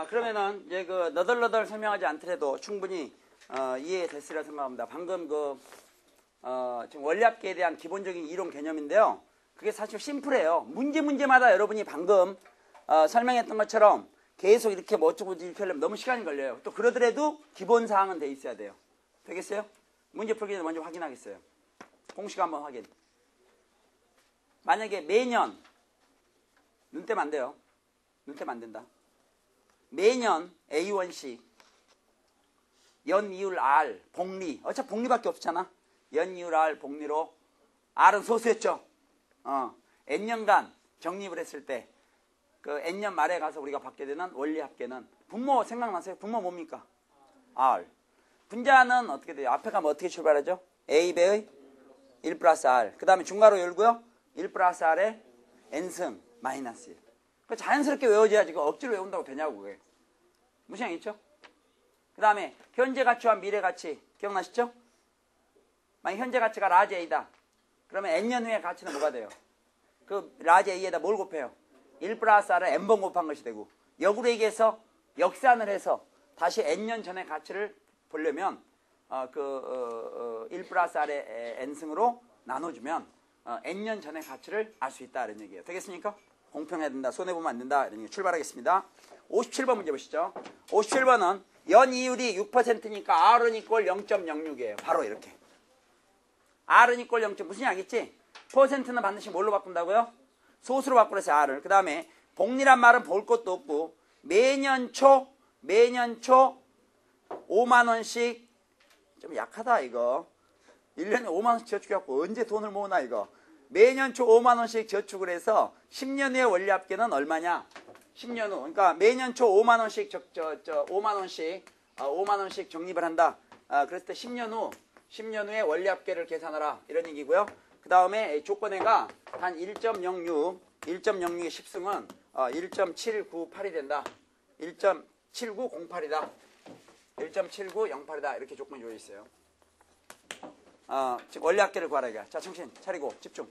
그러면은 이제 그 너덜너덜 설명하지 않더라도 충분히 이해됐으리라 생각합니다. 방금 지금 원리합계에 대한 기본적인 이론 개념인데요. 그게 사실 심플해요. 문제마다 여러분이 방금 설명했던 것처럼 계속 이렇게 뭐 어쩌고 이렇게 하려면 너무 시간이 걸려요. 또 그러더라도 기본 사항은 돼 있어야 돼요. 되겠어요? 문제 풀기 전에 먼저 확인하겠어요. 공식 한번 확인. 만약에 매년 눈 떼면 안 돼요. 눈 떼면 안 된다. 매년 A1씩 연이율 R 복리, 어차피 복리밖에 없잖아. 연이율 R 복리로 R은 소수였죠. N년간 적립을 했을 때 그 N년 말에 가서 우리가 받게 되는 원리합계는 분모 생각나세요? 분모 뭡니까? R. 분자는 어떻게 돼요? 앞에 가면 어떻게 출발하죠? A 배의 1 플러스 R. 그 다음에 중괄호 열고요. 1 플러스 R의 N승 마이너스 1. 그 자연스럽게 외워져야지. 그 억지로 외운다고 되냐고 그게. 무시양 있죠? 그 다음에 현재 가치와 미래 가치 기억나시죠? 만약 현재 가치가 라지 A다. 그러면 N년 후의 가치는 뭐가 돼요? 그 라지 A에다 뭘 곱해요? 1 플러스 R을 N번 곱한 것이 되고, 역으로 얘기해서 역산을 해서 다시 N년 전의 가치를 보려면 1 플러스 R의 N승으로 나눠주면 N년 전의 가치를 알 수 있다 이런 얘기예요. 되겠습니까? 공평해야 된다. 손해보면 안 된다. 이런 얘기 출발하겠습니다. 57번 문제 보시죠. 57번은 연이율이 6%니까 R은 이꼴 0.06이에요. 바로 이렇게. R은 이꼴 0. 무슨 얘기겠지? 퍼센트는 반드시 뭘로 바꾼다고요? 소수로 바꾸래서 R을. 그 다음에 복리란 말은 볼 것도 없고 매년 초 5만원씩 좀 약하다 이거. 1년에 5만원씩 저축해갖고 언제 돈을 모으나 이거. 매년 초 5만원씩 저축을 해서 10년 후에 원리합계는 얼마냐? 10년 후. 그러니까 매년 초 5만원씩 5만원씩 적립을 한다. 그랬을 때 10년 후에 원리합계를 계산하라. 이런 얘기고요. 그 다음에 조건에가 단 1.06의 10승은 1.798이 된다. 1.7908이다. 1.7908이다. 이렇게 조건이 주어져 있어요. 지금 원리합계를 구하라 이거야. 자, 정신 차리고 집중.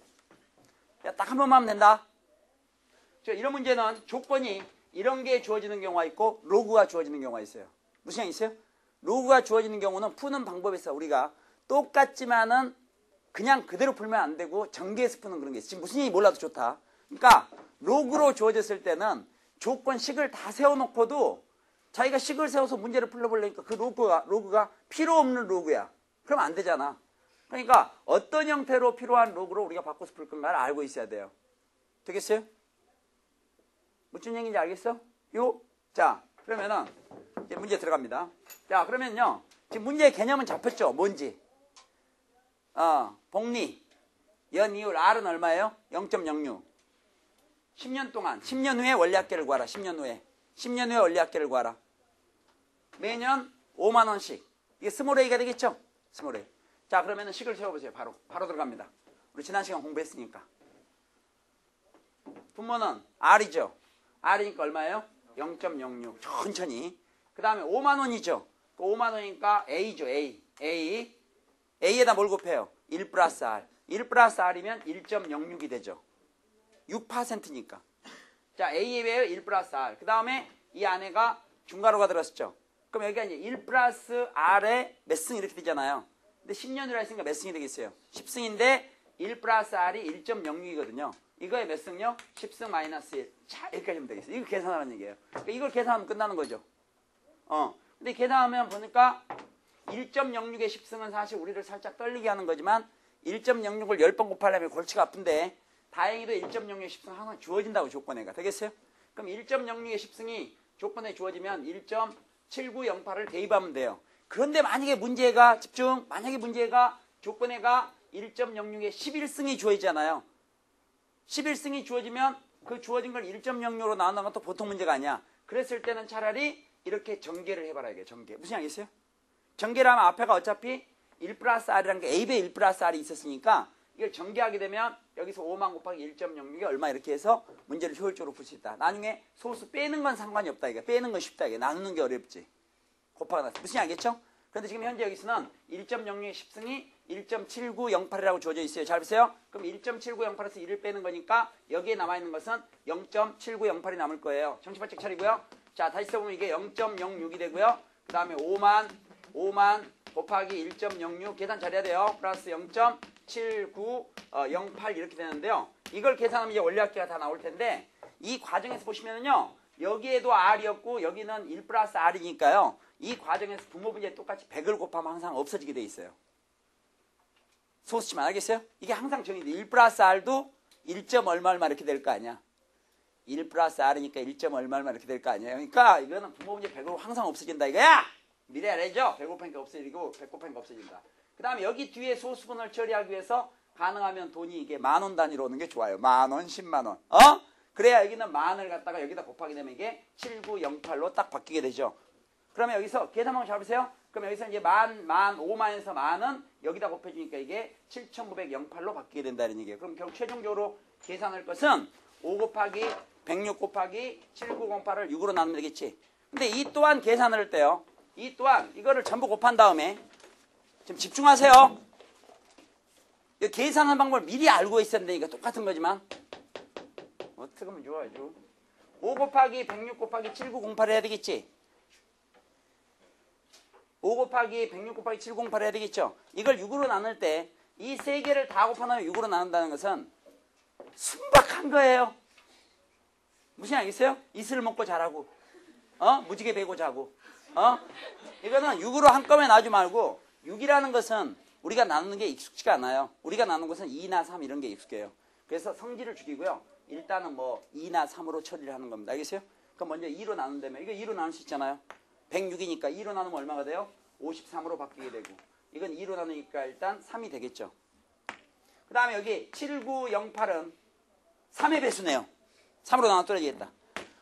야, 딱 한 번만 하면 된다. 이런 문제는 조건이 이런 게 주어지는 경우가 있고 로그가 주어지는 경우가 있어요. 무슨 얘기 있어요? 로그가 주어지는 경우는 푸는 방법이 있어. 우리가 똑같지만은 그냥 그대로 풀면 안 되고 전개해서 푸는 그런 게 있어요. 지금 무슨 얘기 몰라도 좋다. 그러니까 로그로 주어졌을 때는 조건 식을 다 세워놓고도 자기가 식을 세워서 문제를 풀어보려니까 그 로그가 필요 없는 로그야. 그러면 안 되잖아. 그러니까 어떤 형태로 필요한 로그로 우리가 바꿔서 풀 건가를 알고 있어야 돼요. 되겠어요? 무슨 얘기인지 알겠어? 자, 그러면은 이제 문제 들어갑니다. 자, 그러면요. 지금 문제의 개념은 잡혔죠? 뭔지. 복리, 연이율, R은 얼마예요? 0.06. 10년 동안, 10년 후에 원리합계를 구하라. 10년 후에 원리합계를 구하라. 매년 5만원씩. 이게 스몰 A가 되겠죠? 스몰 A. 자, 그러면은 식을 세워보세요. 바로 들어갑니다. 우리 지난 시간 공부했으니까. 분모는 R이죠. R이니까 얼마예요? 0.06. 천천히. 그 다음에 5만원이죠. 그 5만원이니까 A죠. A에다 뭘 곱해요? 1 플러스 R. 1 플러스 R이면 1.06이 되죠. 6%니까. 자, A에 비해요 1 플러스 R. 그 다음에 이 안에가 중괄호가 들었었죠. 그럼 여기가 이제 1 플러스 R에 몇 승 이렇게 되잖아요. 근데 10년이라 했으니까 몇 승이 되겠어요? 10승인데 1 플러스 R이 1.06이거든요. 이거에 몇 승요? 10승 마이너스 1. 자, 여기까지 하면 되겠어요. 이거 계산하라는 얘기예요. 그러니까 이걸 계산하면 끝나는 거죠. 근데 계산하면 보니까 1.06의 10승은 사실 우리를 살짝 떨리게 하는 거지만 1.06을 10번 곱하려면 골치가 아픈데 다행히도 1.06의 10승 항상 주어진다고 조건에가. 되겠어요? 그럼 1.06의 10승이 조건에 주어지면 1.7908을 대입하면 돼요. 그런데 만약에 문제가 집중. 만약에 문제가 조건에가 1.06의 11승이 주어지잖아요. 11승이 주어지면 그 주어진 걸 1.06로 나눈다는 것도 보통 문제가 아니야. 그랬을 때는 차라리 이렇게 전개를 해봐라 이게 전개. 무슨 얘기 있어요? 전개를 하면 앞에가 어차피 1 플러스 R이라는 게 A배 1 플러스 R이 있었으니까 이걸 전개하게 되면 여기서 5만 곱하기 1.06이 얼마 이렇게 해서 문제를 효율적으로 풀 수 있다. 나중에 소수 빼는 건 상관이 없다 이게. 빼는 건 쉽다 이게. 나누는 게 어렵지. 곱하기 나서. 무슨 얘기 알겠죠? 그런데 지금 현재 여기서는 1.06의 10승이 1.7908이라고 주어져 있어요. 잘 보세요. 그럼 1.7908에서 1을 빼는 거니까 여기에 남아있는 것은 0.7908이 남을 거예요. 정신 바짝 차리고요. 자, 다시 써보면 이게 0.06이 되고요. 그 다음에 5만 곱하기 1.06 계산 잘해야 돼요. 플러스 0.7908 이렇게 되는데요. 이걸 계산하면 이제 원리합계가 다 나올 텐데 이 과정에서 보시면은요. 여기에도 R이었고 여기는 1 플러스 R이니까요. 이 과정에서 분모 분자에 똑같이 100을 곱하면 항상 없어지게 돼 있어요. 소수치만 알겠어요? 이게 항상 정의돼. 1 플러스 R도 1점 얼마 이렇게 될 거 아니야. 1 플러스 R이니까 1점 얼마 이렇게 될 거 아니에요. 그러니까 이거는 분모 분자 100으로 항상 없어진다 이거야. 미래 알죠? 100 곱하니까 없어지고 100 곱하니까 없어진다. 그 다음에 여기 뒤에 소수분을 처리하기 위해서 가능하면 돈이 이게 10,000원 단위로 오는 게 좋아요. 10,000원, 100,000원. 그래야 여기는 10,000을 갖다가 여기다 곱하게 되면 이게 7908로 딱 바뀌게 되죠. 그러면 여기서 계산 방법 잡으세요. 그럼 여기서 이제 5만에서 10,000은 여기다 곱해주니까 이게 7,908로 바뀌게 된다는 얘기예요. 그럼 결국 최종적으로 계산할 것은 5 곱하기 106 곱하기 7908을 6으로 나누면 되겠지. 근데 이 또한 계산을 할 때요. 이 또한 이거를 전부 곱한 다음에 좀 집중하세요. 계산하는 방법을 미리 알고 있어야 되니까 똑같은 거지만 어떻게 하면 좋아요. 5 곱하기 106 곱하기 7908 해야 되겠지. 5 곱하기 106 곱하기 708 해야 되겠죠. 이걸 6으로 나눌 때 이 세 개를 다 곱하면 6으로 나눈다는 것은 순박한 거예요. 무슨 알겠어요? 이슬 먹고 자라고 무지개 베고 자고 이거는 6으로 한꺼번에 나누지 말고 6이라는 것은 우리가 나누는 게 익숙지가 않아요. 우리가 나누는 것은 2나 3 이런 게 익숙해요. 그래서 성질을 죽이고요. 일단은 뭐 2나 3으로 처리를 하는 겁니다. 알겠어요? 그럼 먼저 2로 나눈다면 이거 2로 나눌 수 있잖아요. 106이니까 2로 나누면 얼마가 돼요? 53으로 바뀌게 되고 이건 2로 나누니까 일단 3이 되겠죠. 그 다음에 여기 7908은 3의 배수네요. 3으로 나눠 떨어지겠다.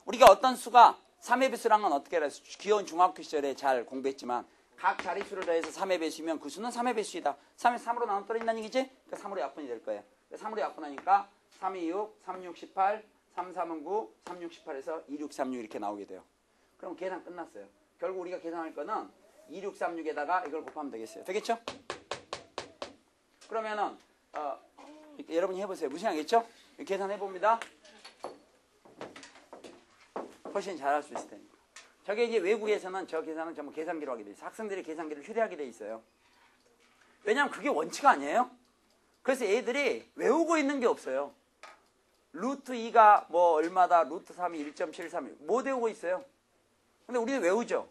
우리가 어떤 수가 3의 배수란 건 어떻게 알아요? 귀여운 중학교 시절에 잘 공부했지만 각 자릿수를 더해서 3의 배수면 그 수는 3의 배수이다. 3에 3으로 나눠 떨어진다는 얘기지? 그러니까 3으로 약분이 될 거예요. 3으로 약분하니까 3, 2, 6, 3, 6, 18, 3, 3은 9, 3, 6, 18에서 2, 6, 3, 6 이렇게 나오게 돼요. 그럼 계산 끝났어요. 결국 우리가 계산할 거는 2, 6, 3, 6에다가 이걸 곱하면 되겠어요. 되겠죠? 그러면은 여러분이 해보세요. 무시하겠죠? 계산해봅니다. 훨씬 잘할 수 있을 테니까. 저게 이제 외국에서는 저 계산은 전부 계산기로 하게 돼 있어요. 학생들이 계산기를 휴대하게 돼 있어요. 왜냐하면 그게 원칙 아니에요? 그래서 애들이 외우고 있는 게 없어요. 루트 2가 뭐 얼마다, 루트 3이 1.731 못 외우고 있어요. 근데 우리는 외우죠.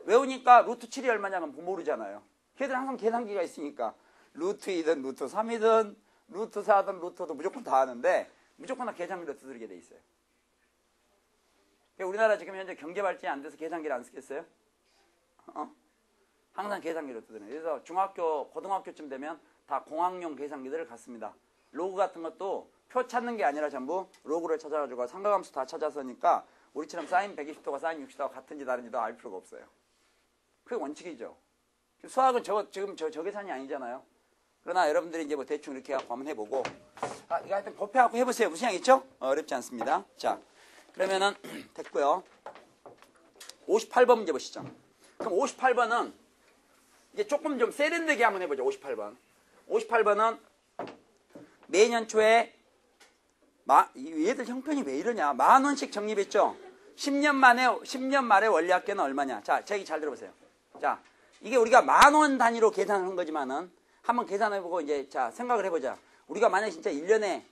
외우니까 루트 7이 얼마냐면 모르잖아요. 걔들 항상 계산기가 있으니까 루트 2든 루트 3이든 루트 4든 루트도 무조건 다 하는데 무조건 다 계산기로 두드리게 돼 있어요. 우리나라 지금 현재 경제 발전이 안 돼서 계산기를 안 쓰겠어요? 항상 계산기로 두드려요. 그래서 중학교, 고등학교쯤 되면 다 공학용 계산기들을 갖습니다. 로그 같은 것도 표 찾는 게 아니라 전부 로그를 찾아가지고 삼각함수 다 찾아서니까 우리처럼 사인 120도가 사인 60도가 같은지 다른지도 알 필요가 없어요. 그게 원칙이죠. 수학은 지금 저 계산이 아니잖아요. 그러나 여러분들이 이제 뭐 대충 이렇게 해갖고 한번 해보고 이거 하여튼 곱해갖고 해보세요. 무슨 양이죠? 어렵지 않습니다. 자, 그러면은 됐고요. 58번 문제 보시죠. 그럼 58번은 이제 조금 좀 세련되게 한번 해보죠. 58번. 58번은 매년 초에 얘들 형편이 왜 이러냐. 10,000원씩 적립했죠. 10년 말에 원리합계는 얼마냐. 자, 제 얘기 잘 들어보세요. 자, 이게 우리가 10,000원 단위로 계산한 거지만은 한번 계산해보고 이제 자 생각을 해보자. 우리가 만약 진짜 1년에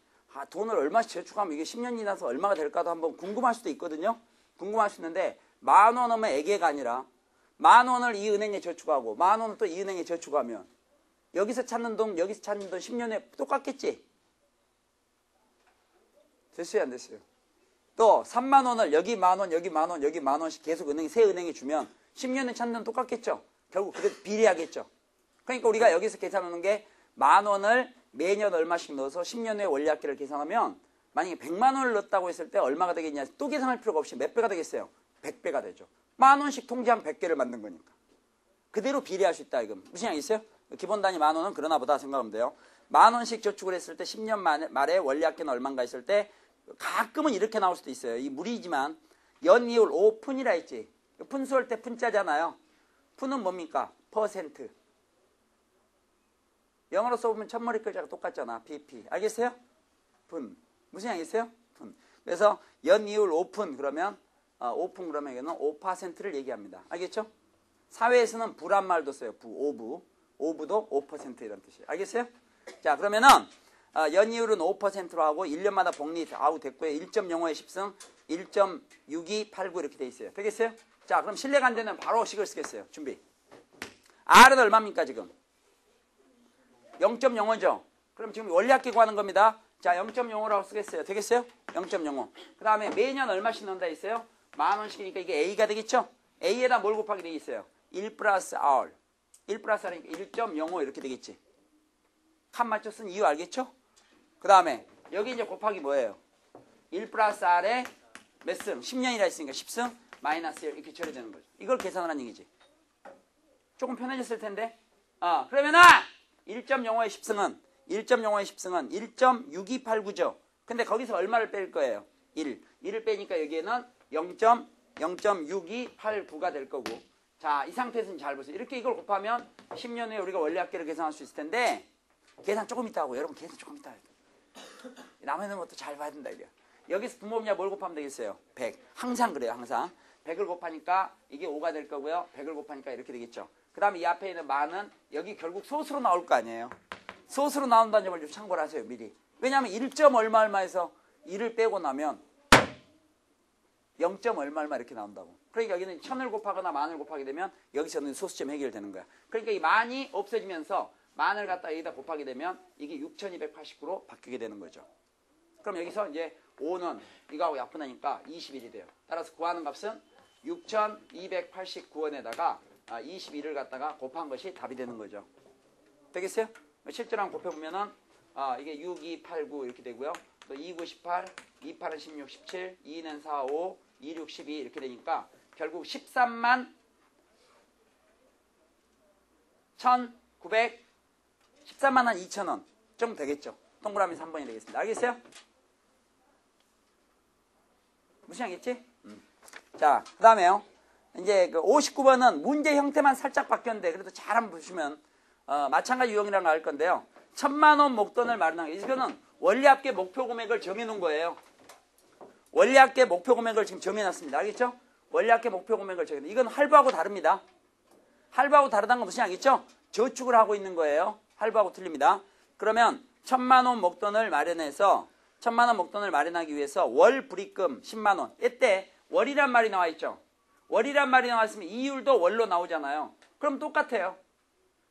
돈을 얼마씩 저축하면 이게 10년 지나서 얼마가 될까도 한번 궁금할 수도 있거든요. 궁금할 수 있는데 10,000원 하면 애계가 아니라 10,000원을 이 은행에 저축하고 10,000원을 또 이 은행에 저축하면 여기서 찾는 돈 여기서 찾는 돈 10년에 똑같겠지? 됐어요 안 됐어요? 또 30,000원을 여기 10,000원 여기 10,000원 여기 10,000원씩 계속 새 은행에 주면 10년에 찾는 돈 똑같겠죠? 결국 그게 비례하겠죠? 그러니까 우리가 여기서 계산하는 게 10,000원을 매년 얼마씩 넣어서 10년 후에 원리합계를 계산하면 만약에 100만원을 넣었다고 했을 때 얼마가 되겠냐 또 계산할 필요가 없이 몇 배가 되겠어요? 100배가 되죠. 10,000원씩 통지한 100개를 만든 거니까. 그대로 비례할 수 있다 이건. 무슨 양 있어요? 기본 단위 10,000원은 그러나 보다 생각하면 돼요. 10,000원씩 저축을 했을 때 10년 말에 원리합계는 얼마인가 했을 때 가끔은 이렇게 나올 수도 있어요. 이 무리지만 연이율 5푼이라 했지. 푼수할 때 푼자잖아요. 푼은 뭡니까? 퍼센트. 영어로 써보면 첫머리 글자가 똑같잖아. pp. 알겠어요? 분. 무슨 양이겠어요? 분. 그래서 연이율 5푼 그러면 오픈 그러면 이거는 5%를 얘기합니다. 알겠죠? 사회에서는 부란 말도 써요. 오부도 5% 이런 뜻이에요. 알겠어요? 자, 그러면은 연이율은 5%로 하고 1년마다 복리 아우 됐고요. 1.05에 10승, 1.6289 이렇게 돼 있어요. 되겠어요? 자, 그럼 실례가 안 되면 바로 식을 쓰겠어요. 준비. R은 얼마입니까 지금? 0.05죠. 그럼 지금 원리합계 구하는 겁니다. 자, 0.05라고 쓰겠어요. 되겠어요? 0.05. 그 다음에 매년 얼마씩 넣는다 있어요? 10,000원씩이니까 이게 A가 되겠죠? A에다 뭘 곱하기 되어 있어요? 1 플러스 R. 1 플러스 R이니까 1.05 이렇게 되겠지. 칸 맞춰 쓴 이유 알겠죠? 그 다음에 여기 이제 곱하기 뭐예요? 1 플러스 R에 몇 승? 10년이라 했으니까 10승 마이너스 1 이렇게 처리되는 거죠. 이걸 계산하는 얘기지. 조금 편해졌을 텐데. 그러면은 1.05의 10승은 1.6289죠. 근데 거기서 얼마를 뺄 거예요? 1을 빼니까 여기에는 0.6289가 될 거고. 자, 이 상태에서는 잘 보세요. 이렇게 이걸 곱하면 10년 후에 우리가 원리합계를 계산할 수 있을 텐데 계산 조금 이따 하고 여러분 계산 조금 이따 해요. 남의 것도 잘 봐야 된다 이래요. 여기서 분모분야 뭘 곱하면 되겠어요? 100. 항상 그래요. 항상. 100을 곱하니까 이게 5가 될 거고요. 100을 곱하니까 이렇게 되겠죠. 그 다음에 이 앞에 있는 만은 여기 결국 소수로 나올 거 아니에요. 소수로 나온다는 점을 좀 참고를 하세요. 미리. 왜냐하면 1점 얼마 얼마에서 1을 빼고 나면 0. 얼마 얼마 이렇게 나온다고. 그러니까 여기는 1000을 곱하거나 만을 곱하게 되면 여기서는 소수점 해결되는 거야. 그러니까 이 만이 없어지면서 만을 갖다 여기다 곱하게 되면 이게 6289로 바뀌게 되는 거죠. 그럼 여기서 이제 5는 이거하고 약분하니까 21이 돼요. 따라서 구하는 값은 6289원에다가 21을 갖다가 곱한 것이 답이 되는 거죠. 되겠어요? 실제로 한번 곱해보면은 이게 6289 이렇게 되고요. 또 29, 18, 28은 16, 17, 2는 4, 5, 26, 12 이렇게 되니까 결국 13만 1,900 13만 한 2천원 정도 되겠죠. 동그라미 3번이 되겠습니다. 알겠어요? 무슨 양겠지? 자, 그 다음에요. 이제 그 59번은 문제 형태만 살짝 바뀌었는데 그래도 잘 한번 보시면 마찬가지 유형이라는 걸 알 건데요. 1000만원 목돈을 마련하기. 이거는 원리합계 목표 금액을 정해놓은 거예요. 원리합계 목표 금액을 지금 정해놨습니다. 알겠죠? 원리합계 목표 금액을 정해놓은. 이건 할부하고 다릅니다. 할부하고 다르다는 건 무슨 알겠죠? 저축을 하고 있는 거예요. 할부하고 틀립니다. 그러면 1000만원 목돈을 마련해서 1000만원 목돈을 마련하기 위해서 월 불입금 10만원. 이때 월이란 말이 나와 있죠. 월이란 말이 나왔으면 이율도 월로 나오잖아요. 그럼 똑같아요.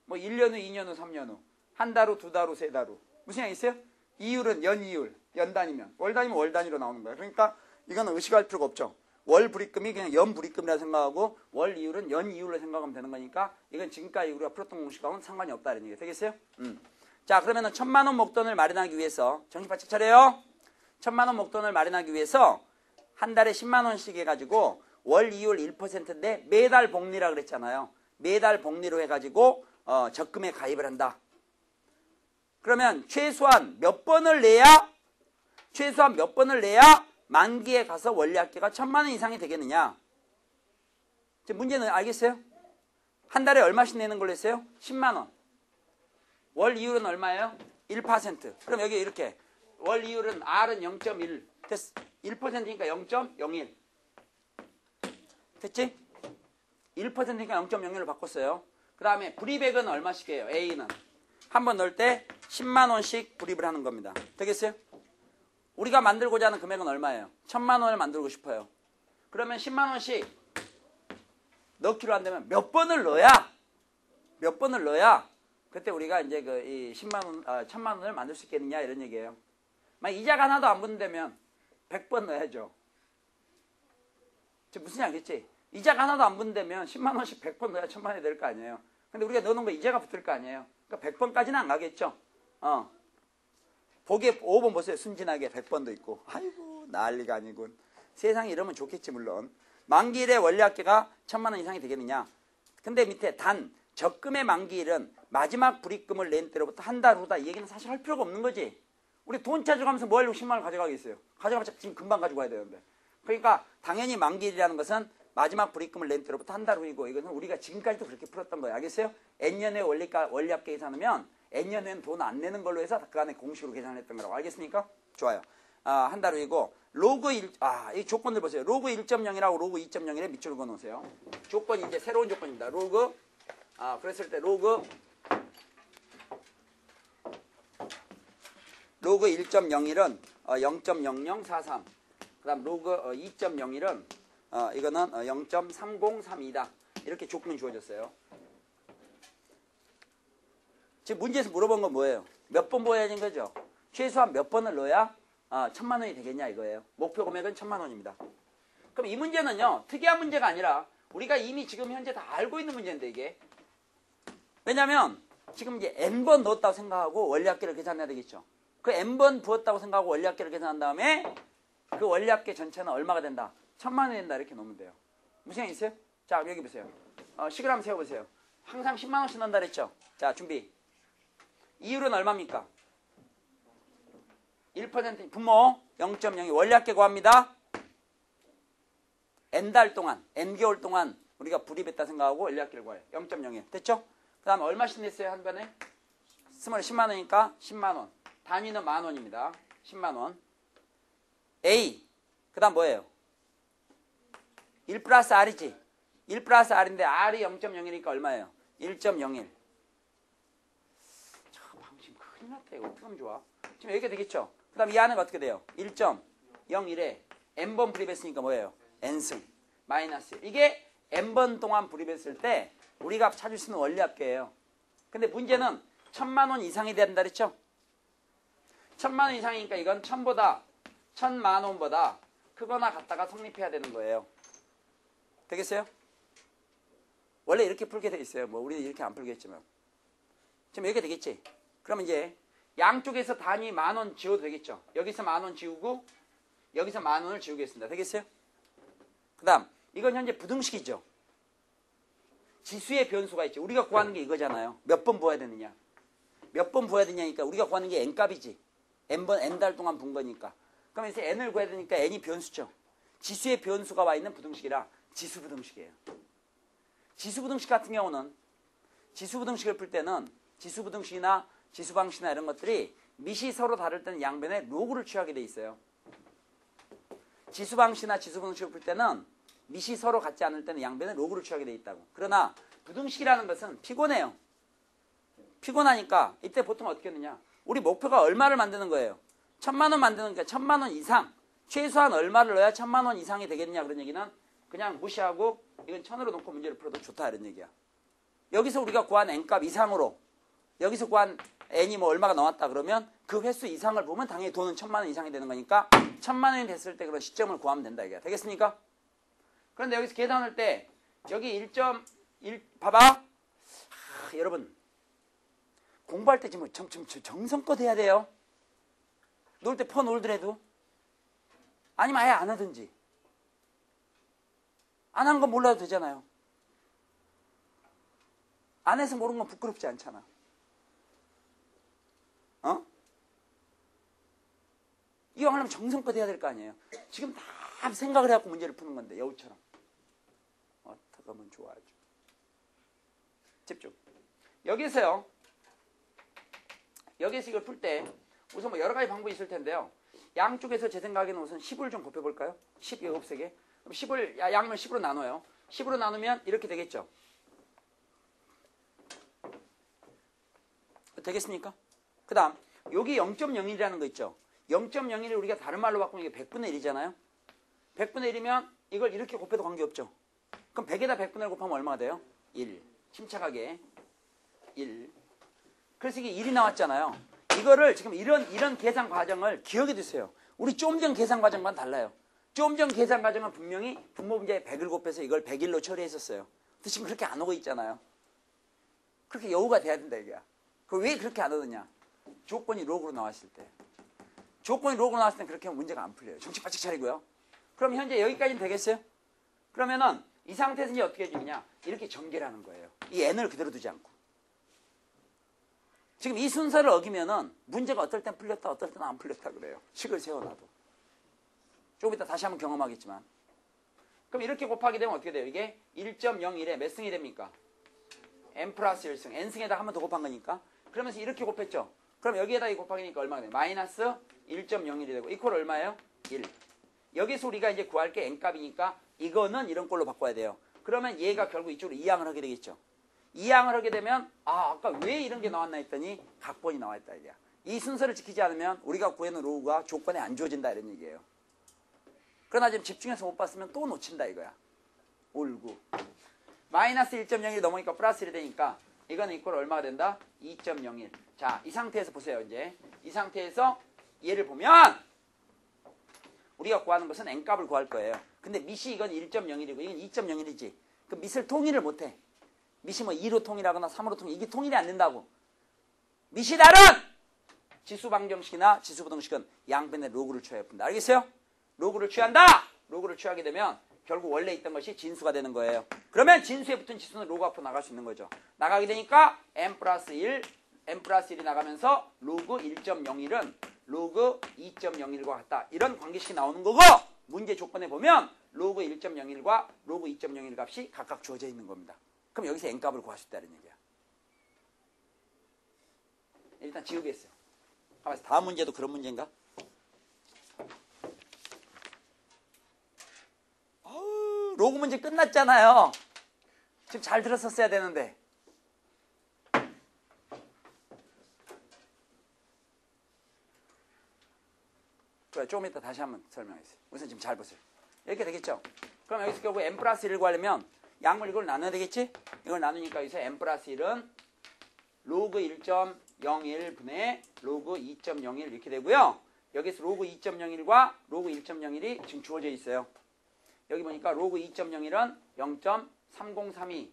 뭐 1년 후, 2년 후, 3년 후. 한 달 후, 두 달 후, 세 달 후. 무슨 양 있어요? 이율은 연이율, 연 단위면. 월 단위면 월 단위로 나오는 거예요. 그러니까 이거는 의식할 필요가 없죠. 월 불입금이 그냥 연 불입금이라 생각하고 월 이율은 연 이율로 생각하면 되는 거니까 이건 지금까지 우리가 풀었던 공식하고는 상관이 없다는 얘기 되겠어요? 자, 그러면은 1000만원 목돈을 마련하기 위해서 정신 바짝 차려요. 1000만원 목돈을 마련하기 위해서 한 달에 10만원씩 해가지고 월 이율 1%인데 매달 복리라 그랬잖아요. 매달 복리로 해가지고 적금에 가입을 한다. 그러면 최소한 몇 번을 내야 만기에 가서 원리합계가 1000만원 이상이 되겠느냐. 지금 문제는 알겠어요? 한 달에 얼마씩 내는 걸로 했어요? 10만원. 월 이율은 얼마예요? 1%. 그럼 여기 이렇게 월 이율은 R은 0.1 됐어. 1%니까 0.01 됐지? 1%니까 0.01로 바꿨어요. 그 다음에 불입액은 얼마씩 해요? A는 한 번 넣을 때 10만원씩 불입을 하는 겁니다. 되겠어요? 우리가 만들고자 하는 금액은 얼마예요? 1000만원을 만들고 싶어요. 그러면 10만원씩 넣기로 한다면 몇 번을 넣어야 그때 우리가 이제 이 1000만원을 만들 수 있겠느냐 이런 얘기예요. 만약 이자가 하나도 안 붙는다면 100번 넣어야죠. 지금 무슨 얘기겠지? 이자가 하나도 안 붙는다면 10만원씩 100번 넣어야 1000만원이 될 거 아니에요. 근데 우리가 넣어놓은 거 이자가 붙을 거 아니에요. 그러니까 100번까지는 안 가겠죠. 보기에 5번 보세요. 순진하게 100번도 있고. 아이고 난리가 아니군. 세상에 이러면 좋겠지 물론. 만기일에 원리합계가 1000만원 이상이 되겠느냐. 근데 밑에 단 적금의 만기일은 마지막 불입금을 낸 때로부터 한 달 후다. 이 얘기는 사실 할 필요가 없는 거지. 우리 돈 찾아가면서 뭐 하려고 10만원 가져가겠어요. 가져가봤자 지금 금방 가지고 가야 되는데. 그러니까 당연히 만기일이라는 것은 마지막 불입금을 낸 때로부터 한 달 후이고 이것은 우리가 지금까지도 그렇게 풀었던 거예요. 알겠어요? N년에 원리합계 계산하면 N년에는 돈 안 내는 걸로 해서 그 안에 공식으로 계산했던 거라고. 알겠습니까? 좋아요. 한다로이고 로그 1, 이 조건들 보세요. 로그 1.0이라고 로그 2.0이래 밑줄을 그어놓으세요. 조건이 이제 새로운 조건입니다. 로그, 그랬을 때 로그 1.01은 0.0043. 그 다음 로그 2.01은 이거는 0.3032다. 이렇게 조건이 주어졌어요. 지금 문제에서 물어본 건 뭐예요? 몇 번 보여야 되는 거죠? 최소한 몇 번을 넣어야 1,000만 원이 되겠냐 이거예요. 목표 금액은 1,000만 원입니다. 그럼 이 문제는요, 특이한 문제가 아니라 우리가 이미 지금 현재 다 알고 있는 문제인데 이게. 왜냐면 지금 이제 n번 넣었다고 생각하고 원리합계를 계산해야 되겠죠. 그 n번 부었다고 생각하고 원리합계를 계산한 다음에 그 원리합계 전체는 얼마가 된다? 1,000만 원이 된다 이렇게 놓으면 돼요. 무슨 얘기 있어요? 자, 여기 보세요. 식을 한번 세워보세요. 항상 10만 원씩 넣는다 그랬죠? 자, 준비. 이율은 얼마입니까? 1% 분모 0.02 원리합계 구합니다. n달 동안, n개월 동안 우리가 불입했다 생각하고 원리합계를 구해요. 0.01 됐죠? 그 다음 얼마씩 냈어요 한 번에? 10만 원이니까 10만 원. 단위는 만 원입니다. 10만 원. A 그 다음 뭐예요? 1 플러스 R이지. 1 플러스 R인데 R이 0.01이니까 얼마예요? 1.01. 방심 큰일 났다. 이거 어떻게 하면 좋아? 지금 여기가 되겠죠? 그 다음 이 안에가 어떻게 돼요? 1.01에 n번 불입했으니까 뭐예요? n승 마이너스 1. 이게 n번 동안 불입했을 때 우리가 찾을 수 있는 원리합계예요. 근데 문제는 1,000만 원 이상이 된다 그랬죠? 1,000만 원 이상이니까 이건 1,000만 원보다 크거나 같다가 성립해야 되는 거예요. 되겠어요? 원래 이렇게 풀게 돼 있어요. 뭐 우리는 이렇게 안 풀겠지만. 지금 여기가 되겠지? 그러면 이제 양쪽에서 단위 만 원 지워도 되겠죠? 여기서 만 원 지우고 여기서 만 원을 지우겠습니다. 되겠어요? 그 다음 이건 현재 부등식이죠. 지수의 변수가 있죠. 우리가 구하는 게 이거잖아요. 몇 번 부어야 되느냐. 몇 번 부어야 되냐니까 우리가 구하는 게 n값이지. n번 n달 동안 분 거니까. 그러면 이제 n을 구해야 되니까 n이 변수죠. 지수의 변수가 와 있는 부등식이라 지수 부등식이에요. 지수 부등식 같은 경우는 지수 부등식을 풀 때는 지수 부등식이나 지수 방식이나 이런 것들이 밑이 서로 다를 때는 양변에 로그를 취하게 돼 있어요. 지수 방식이나 지수 부등식을 풀 때는 밑이 서로 같지 않을 때는 양변에 로그를 취하게 돼 있다고. 그러나 부등식이라는 것은 피곤해요. 피곤하니까 이때 보통 어떻게 하느냐. 우리 목표가 얼마를 만드는 거예요? 1,000만 원 만드는 거니까 1,000만 원 이상. 최소한 얼마를 넣어야 1,000만 원 이상이 되겠냐 그런 얘기는 그냥 무시하고 이건 1,000으로 놓고 문제를 풀어도 좋다 이런 얘기야. 여기서 우리가 구한 n값 이상으로 여기서 구한 n이 뭐 얼마가 나왔다 그러면 그 횟수 이상을 보면 당연히 돈은 1,000만 원 이상이 되는 거니까 1,000만 원이 됐을 때 그런 시점을 구하면 된다 이게. 되겠습니까? 그런데 여기서 계산할 때 여기 1.1 봐봐. 여러분 공부할 때 지금 정성껏 해야 돼요. 놀 때 퍼 놀더라도 아니면 아예 안 하든지 안 하는 건 몰라도 되잖아요. 안 해서 모르는 건 부끄럽지 않잖아. 이거 하려면 정성껏 해야 될 거 아니에요. 지금 다 생각을 해갖고 문제를 푸는 건데 여우처럼. 어떻게 하면 좋아하죠. 집중. 여기서 이걸 풀 때 우선 뭐 여러 가지 방법이 있을 텐데요. 양쪽에서 제 생각에는 우선 10을 좀 곱해볼까요? 10 이거 곱세개. 그럼 10을 양을 10으로 나눠요. 10으로 나누면 이렇게 되겠죠. 되겠습니까? 그 다음 여기 0.01이라는 거 있죠. 0.01을 우리가 다른 말로 바꾸면 이게 100분의 1이잖아요. 100분의 1이면 이걸 이렇게 곱해도 관계없죠. 그럼 100에다 100분의 1 곱하면 얼마가 돼요? 1. 침착하게 1. 그래서 이게 1이 나왔잖아요. 이거를 지금 이런 계산 과정을 기억해 두세요. 우리 좀 전 계산 과정과는 달라요. 좀 전 계산 과정은 분명히 분모 문제에 100을 곱해서 이걸 100일로 처리했었어요. 근데 지금 그렇게 안 오고 있잖아요. 그렇게 여우가 돼야 된다 이거야. 왜 그렇게 안 오느냐? 조건이 로그로 나왔을 때. 조건이 로그로 나왔을 때 그렇게 하면 문제가 안 풀려요. 정신 바짝 차리고요. 그럼 현재 여기까지는 되겠어요? 그러면은 이 상태에서 이제 어떻게 해주느냐? 이렇게 전개를 하는 거예요. 이 n을 그대로 두지 않고. 지금 이 순서를 어기면은 문제가 어떨 땐 풀렸다 어떨 때는 안 풀렸다 그래요. 식을 세워놔도. 조금 이따 다시 한번 경험하겠지만. 그럼 이렇게 곱하게 되면 어떻게 돼요? 이게 1.01에 몇 승이 됩니까? n 플러스 1승. n승에다 한 번 더 곱한 거니까. 그러면서 이렇게 곱했죠. 그럼 여기에다 이 곱하기니까 얼마가 돼요? 마이너스 1.01이 되고 이퀄 얼마예요? 1. 여기서 우리가 이제 구할 게 n값이니까 이거는 이런 꼴로 바꿔야 돼요. 그러면 얘가 결국 이쪽으로 이항을 하게 되겠죠. 이항을 하게 되면 아까 왜 이런 게 나왔나 했더니 각본이 나와있다 이거야. 이 순서를 지키지 않으면 우리가 구해놓은 로우가 조건에 안 주어진다 이런 얘기예요. 그러나 지금 집중해서 못 봤으면 또 놓친다 이거야. 옳고. 마이너스 1.01이 넘으니까 플러스 1이 되니까 이거는 이퀄 얼마가 된다? 2.01. 자, 이 상태에서 보세요. 이제 이 상태에서 얘를 보면 우리가 구하는 것은 n값을 구할 거예요. 근데 밑이 이건 1.01이고 이건 2.01이지. 그 밑을 통일을 못해. 밑이 뭐 2로 통일하거나 3으로 통일, 이게 통일이 안 된다고. 밑이 다른 지수방정식이나 지수부등식은 양변의 로그를 취해야 합니다. 알겠어요? 로그를 취한다! 로그를 취하게 되면 결국 원래 있던 것이 진수가 되는 거예요. 그러면 진수에 붙은 지수는 로그 앞으로 나갈 수 있는 거죠. 나가게 되니까 n 플러스 1이 나가면서 로그 1.01은 로그 2.01과 같다. 이런 관계식이 나오는 거고 문제 조건에 보면 로그 1.01과 로그 2.01 값이 각각 주어져 있는 겁니다. 그럼 여기서 n값을 구할 수 있다는 얘기야. 일단 지우겠어요. 가만있어. 다음 문제도 그런 문제인가? 로그 문제 끝났잖아요. 지금 잘 들었었어야 되는데. 그래, 조금 이따 다시 한번 설명하겠습니다. 우선 지금 잘 보세요. 이렇게 되겠죠? 그럼 여기서 결국 n 플러스 1을 구하려면 양물 이걸 나눠야 되겠지? 이걸 나누니까 여기서 n 플러스 1은 로그 1.01분의 로그 2.01 이렇게 되고요. 여기서 로그 2.01과 로그 1.01이 지금 주어져 있어요. 여기 보니까 로그 2.01은 0.3032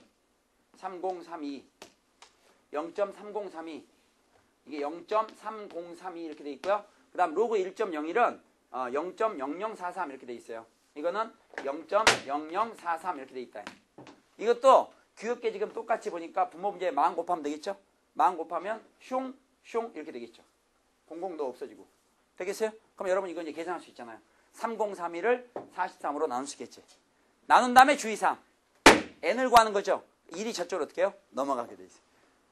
이게 0.3032 이렇게 돼 있고요. 그 다음 로그 1.01은 0.0043 이렇게 돼 있어요. 이거는 0.0043 이렇게 돼 있다. 이것도 귀엽게 지금 똑같이 보니까 분모 문제에 만 곱하면 되겠죠? 만 곱하면 슝 이렇게 되겠죠. 공공도 없어지고. 되겠어요? 그럼 여러분 이거 이제 계산할 수 있잖아요. 3031을 43으로 나눌 수 있겠지. 나눈 다음에 주의사항. n을 구하는 거죠. 1이 저쪽으로 어떻게 해요? 넘어가게 돼 있어요.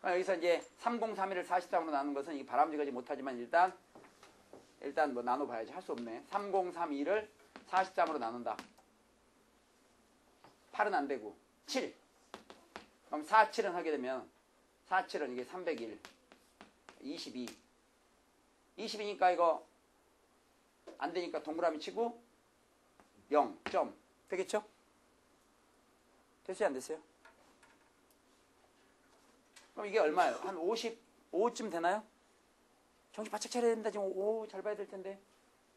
그럼 여기서 이제 3031을 43으로 나눈 것은 이 바람직하지 못하지만 일단 뭐 나눠봐야지. 할 수 없네. 3031을 43으로 나눈다. 8은 안 되고 7. 그럼 4, 7은 하게 되면 4, 7은 이게 301 22 22니까 이거 안 되니까 동그라미 치고 0. 되겠죠? 됐어요? 안 됐어요? 그럼 이게 얼마예요? 한 55쯤 되나요? 정신 바짝 차려야 된다. 지금 5 잘 봐야 될 텐데.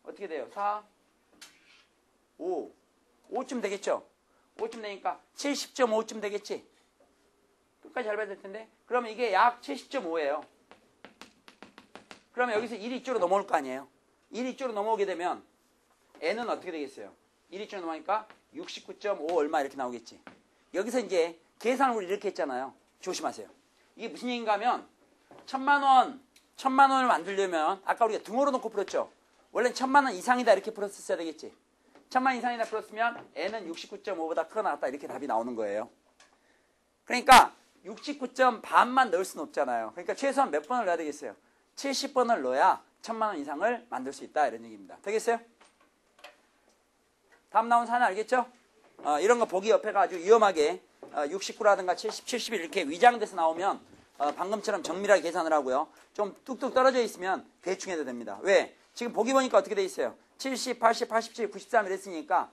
어떻게 돼요? 4, 5쯤 되겠죠? 5쯤 되니까 70.5쯤 되겠지? 끝까지 잘 봐야 될 텐데. 그러면 이게 약 70.5예요. 그러면 여기서 1이 이쪽으로 넘어올 거 아니에요? 1이 이쪽으로 넘어오게 되면 n은 어떻게 되겠어요? 1이 이쪽으로 넘어가니까 69.5 얼마 이렇게 나오겠지. 여기서 이제 계산을 우리 이렇게 했잖아요. 조심하세요. 이게 무슨 얘기인가 하면 1000만 원을 만들려면 아까 우리가 등호로 놓고 풀었죠. 원래는 1000만 원 이상이다 이렇게 풀었어야 되겠지. 1000만 원 이상이다 풀었으면 n은 69.5보다 크거나 같다 이렇게 답이 나오는 거예요. 그러니까 69점 반만 넣을 수는 없잖아요. 그러니까 최소한 몇 번을 넣어야 되겠어요? 70번을 넣어야 1000만 원 이상을 만들 수 있다 이런 얘기입니다. 되겠어요? 다음 나온 사연 알겠죠? 이런 거 보기 옆에가 아주 위험하게 69라든가 70, 71 이렇게 위장돼서 나오면 방금처럼 정밀하게 계산을 하고요. 좀 뚝뚝 떨어져 있으면 대충 해도 됩니다. 왜? 지금 보기 보니까 어떻게 돼 있어요? 70, 80, 87, 93 이랬으니까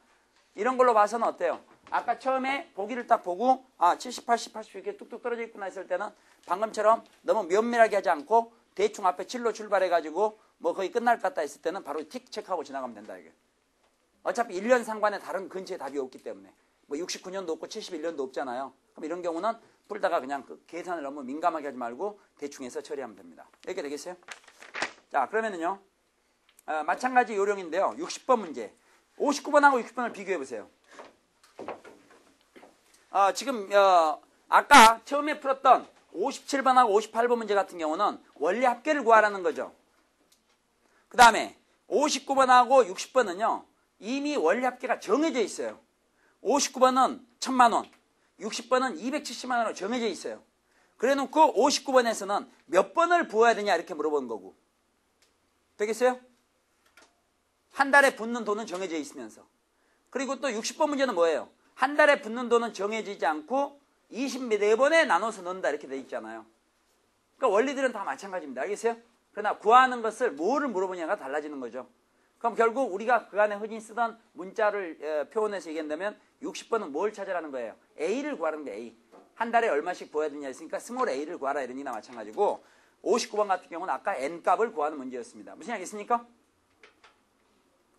이런 걸로 봐서는 어때요? 아까 처음에 보기를 딱 보고 70, 80, 80 이렇게 뚝뚝 떨어져 있구나 했을 때는 방금처럼 너무 면밀하게 하지 않고 대충 앞에 7로 출발해가지고 뭐 거의 끝날 것 같다 했을 때는 바로 틱 체크하고 지나가면 된다 이게. 어차피 1년 상관에 다른 근처에 답이 없기 때문에 뭐 69년도 없고 71년도 없잖아요. 그럼 이런 경우는 풀다가 그냥 그 계산을 너무 민감하게 하지 말고 대충 해서 처리하면 됩니다. 이렇게 되겠어요? 자, 그러면은요. 마찬가지 요령인데요. 60번 문제. 59번하고 60번을 비교해 보세요. 지금 아까 처음에 풀었던 57번하고 58번 문제 같은 경우는 원리 합계를 구하라는 거죠. 그 다음에 59번하고 60번은요. 이미 원리 합계가 정해져 있어요. 59번은 1000만 원, 60번은 270만 원으로 정해져 있어요. 그래 놓고 59번에서는 몇 번을 부어야 되냐 이렇게 물어보는 거고. 되겠어요? 한 달에 붓는 돈은 정해져 있으면서. 그리고 또 60번 문제는 뭐예요? 한 달에 붓는 돈은 정해지지 않고 24번에 나눠서 넣는다 이렇게 돼 있잖아요. 그러니까 원리들은 다 마찬가지입니다. 알겠어요? 그러나 구하는 것을 뭐를 물어보냐가 달라지는 거죠. 그럼 결국 우리가 그간에 흔히 쓰던 문자를 표현해서 얘기한다면 60번은 뭘 찾으라는 거예요? A를 구하는 거예요. A. 한 달에 얼마씩 부어야 되냐 했으니까 스몰 a를 구하라 이런 얘기나 마찬가지고 59번 같은 경우는 아까 n값을 구하는 문제였습니다. 무슨 얘기겠습니까?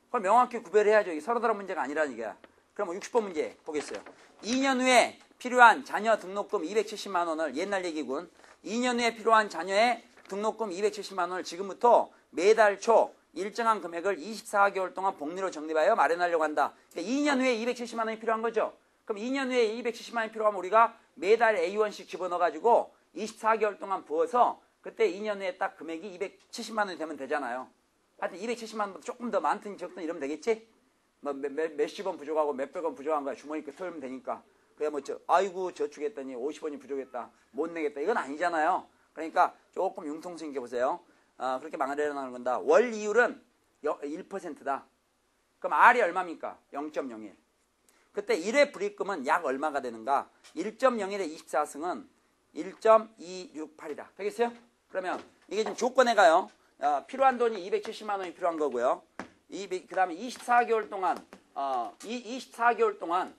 그걸 명확히 구별해야죠. 이게 서로 다른 문제가 아니라는 얘기야. 그럼 60번 문제 보겠어요. 2년 후에 필요한 자녀 등록금 270만 원을 옛날 얘기군. 2년 후에 필요한 자녀의 등록금 270만 원을 지금부터 매달 초 일정한 금액을 24개월 동안 복리로 적립하여 마련하려고 한다. 그러니까 2년 후에 270만 원이 필요한 거죠. 그럼 2년 후에 270만 원이 필요하면 우리가 매달 A1씩 집어넣어가지고 24개월 동안 부어서 그때 2년 후에 딱 금액이 270만 원이 되면 되잖아요. 하여튼 270만 원보다 조금 더 많든 적든 이러면 되겠지? 뭐 몇십 원 부족하고 몇백 원 부족한 거야. 주머니 그 털면 되니까. 그래 뭐 아이고 저축했더니 50원이 부족했다. 못 내겠다. 이건 아니잖아요. 그러니까 조금 융통성 있게 보세요. 그렇게 마련하는 건다. 월 이율은 1%다. 그럼 R이 얼마입니까? 0.01. 그때 1회 불입금은 약 얼마가 되는가? 1.01의 24승은 1.268이다. 되겠어요? 그러면 이게 지금 조건에 가요. 필요한 돈이 270만 원이 필요한 거고요. 그 다음에 24개월 동안, 24개월 동안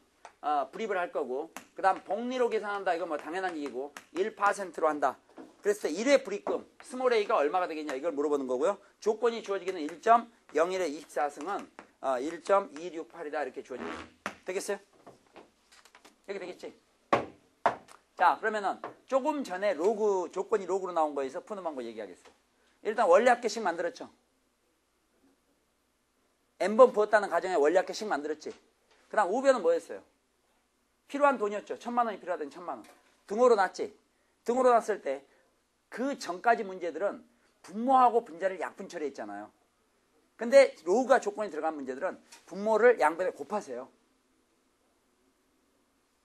불입을 할 거고, 그 다음 복리로 계산한다. 이건 뭐 당연한 얘기고, 1%로 한다. 그래서 1회 불입금, 스몰 a가 얼마가 되겠냐 이걸 물어보는 거고요. 조건이 주어지기는 1.01의 24승은 1.268이다. 이렇게 주어집니다. 되겠어요? 이렇게 되겠지? 자, 그러면은 조금 전에 로그, 조건이 로그로 나온 거에서 푸는 방법 얘기하겠어요. 일단 원리합계식 만들었죠? n번 부었다는 가정에 원리합계식 만들었지? 그 다음 우변은 뭐였어요? 필요한 돈이었죠. 1000만 원이 필요하더니 1000만 원. 등호로 놨지? 등호로 놨을 때 그 전까지 문제들은 분모하고 분자를 약분 처리했잖아요. 근데 로그가 조건이 들어간 문제들은 분모를 양변에 곱하세요.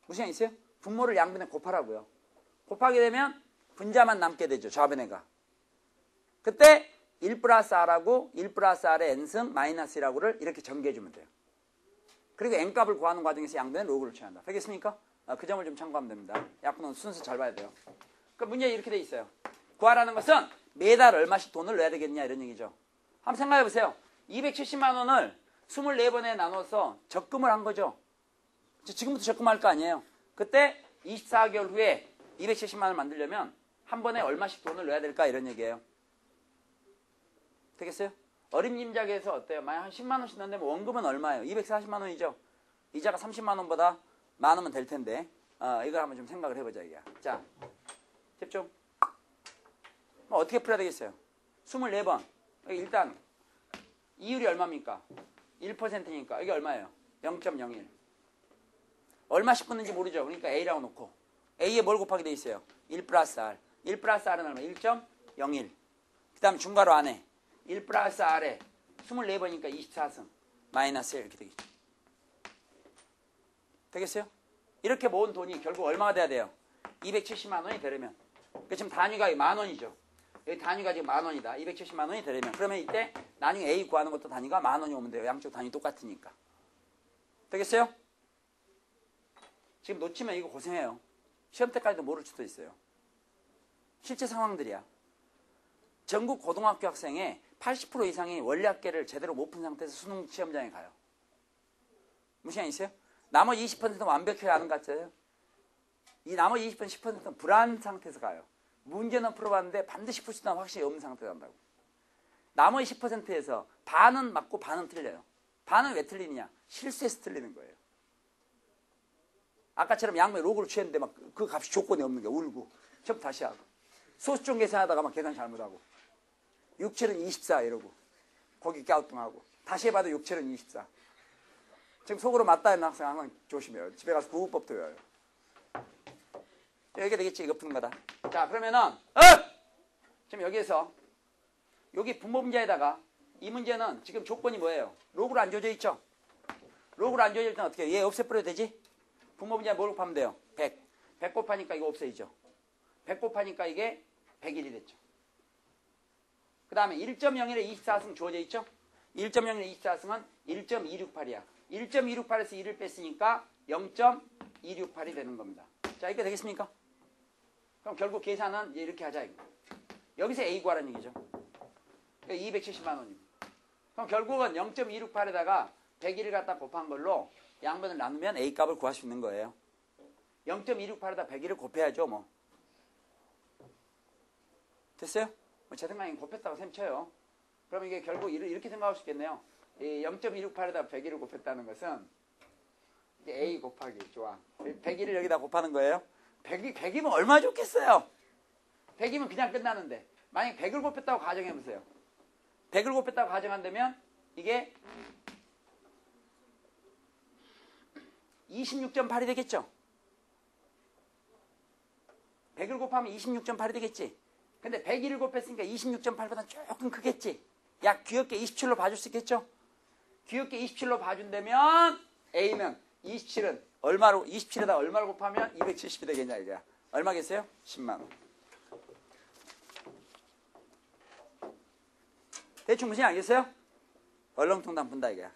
무슨 얘기 있어요? 분모를 양변에 곱하라고요. 곱하게 되면 분자만 남게 되죠. 좌변에가. 그때 1 플러스 R하고 1 플러스 R의 n승 마이너스 1하고를 이렇게 전개해주면 돼요. 그리고 n값을 구하는 과정에서 양변에 로그를 취한다. 되겠습니까? 그 점을 좀 참고하면 됩니다. 약분은 순서 잘 봐야 돼요. 그 문제 이렇게 돼 있어요. 구하라는 것은 매달 얼마씩 돈을 내야 되겠냐 이런 얘기죠. 한번 생각해 보세요. 270만 원을 24번에 나눠서 적금을 한 거죠. 지금부터 적금할 거 아니에요. 그때 24개월 후에 270만 원을 만들려면 한 번에 얼마씩 돈을 넣어야 될까 이런 얘기예요. 되겠어요? 어림짐작에서 어때요? 만약 한 10만 원씩 넣는다면 원금은 얼마예요? 240만 원이죠. 이자가 30만 원보다 많으면 될 텐데 이걸 한번 좀 생각을 해보자 이게. 자, 집중. 어떻게 풀어야 되겠어요? 24번. 일단 이율이 얼마입니까? 1%니까 이게 얼마예요? 0.01. 얼마씩 붙는지 모르죠. 그러니까 A라고 놓고 A에 뭘 곱하게 돼 있어요? 1 플러스 R. 1 플러스 R은 얼마? 1.01. 그 다음 중괄호 안에 1 플러스 R에 24번이니까 24승 마이너스 1 이렇게 되겠죠. 되겠어요? 이렇게 모은 돈이 결국 얼마가 돼야 돼요? 270만 원이 되려면. 지금 단위가 만 원이죠. 여기 단위가 지금 만 원이다. 270만 원이 되려면. 그러면 이때 나중에 A 구하는 것도 단위가 만 원이 오면 돼요. 양쪽 단위 똑같으니까. 되겠어요? 지금 놓치면 이거 고생해요. 시험 때까지도 모를 수도 있어요. 실제 상황들이야. 전국 고등학교 학생의 80% 이상이 원리합계를 제대로 못 푼 상태에서 수능 시험장에 가요. 무슨 얘기 있어요? 나머지 20%는 완벽히 아는 것 같아요. 이 나머지 20% 10%는 불안 상태에서 가요. 문제는 풀어봤는데 반드시 풀 수 있다는 확신이 없는 상태로 간다고. 나머지 10%에서 반은 맞고 반은 틀려요. 반은 왜 틀리느냐? 실수해서 틀리는 거예요. 아까처럼 양면에 로그를 취했는데 막 그 값이 조건이 없는 게 울고 처음부터 다시 하고 소수점 계산하다가 막 계산 잘못하고 6, 7은 24 이러고 거기 갸우뚱하고 다시 해봐도 6, 7은 24. 지금 속으로 맞다 하는 학생 항상 조심해요. 집에 가서 구구법도 외워요. 이렇게 되겠지. 이거 푸는 거다. 자, 그러면은 지금 여기에서 여기 분모 문제에다가 이 문제는 지금 조건이 뭐예요? 로그로 안 줘져 있죠? 로그로 안 줘져 있을 때는 어떻게 해요? 얘 없애버려도 되지? 분모 문제에 뭘 곱하면 돼요? 100. 100 곱하니까 이거 없어지죠? 100 곱하니까 이게 101이 됐죠. 그 다음에 1.01에 24승 주어져 있죠. 1.01에 24승은 1.268이야. 1.268에서 1을 뺐으니까 0.268이 되는 겁니다. 자, 이렇게 되겠습니까? 그럼 결국 계산은 이렇게 하자. 이거. 여기서 A 구하라는 얘기죠. 270만 원입니다. 그럼 결국은 0.268에다가 101을 갖다 곱한 걸로 양변을 나누면 A 값을 구할 수 있는 거예요. 0.268에다 101을 곱해야죠, 뭐. 됐어요? 제 생각엔 곱했다고 셈 쳐요. 그럼 이게 결국 이렇게 생각할 수 있겠네요. 0.268에다 101을 곱했다는 것은 이제 A 곱하기 좋아. 101을 여기다 곱하는 거예요. 100이면 얼마나 좋겠어요. 100이면 그냥 끝나는데 만약 100을 곱했다고 가정해보세요. 100을 곱했다고 가정한다면 이게 26.8이 되겠죠. 100을 곱하면 26.8이 되겠지. 근데 101을 곱했으니까 26.8보다 조금 크겠지. 약 귀엽게 27로 봐줄 수 있겠죠. 귀엽게 27로 봐준다면 A는 27은 얼마로 27에다 얼마를 곱하면 270이 되겠냐 이거야. 얼마겠어요? 10만 원. 대충 무슨 알겠어요? 얼렁뚱땅 분다 이거야.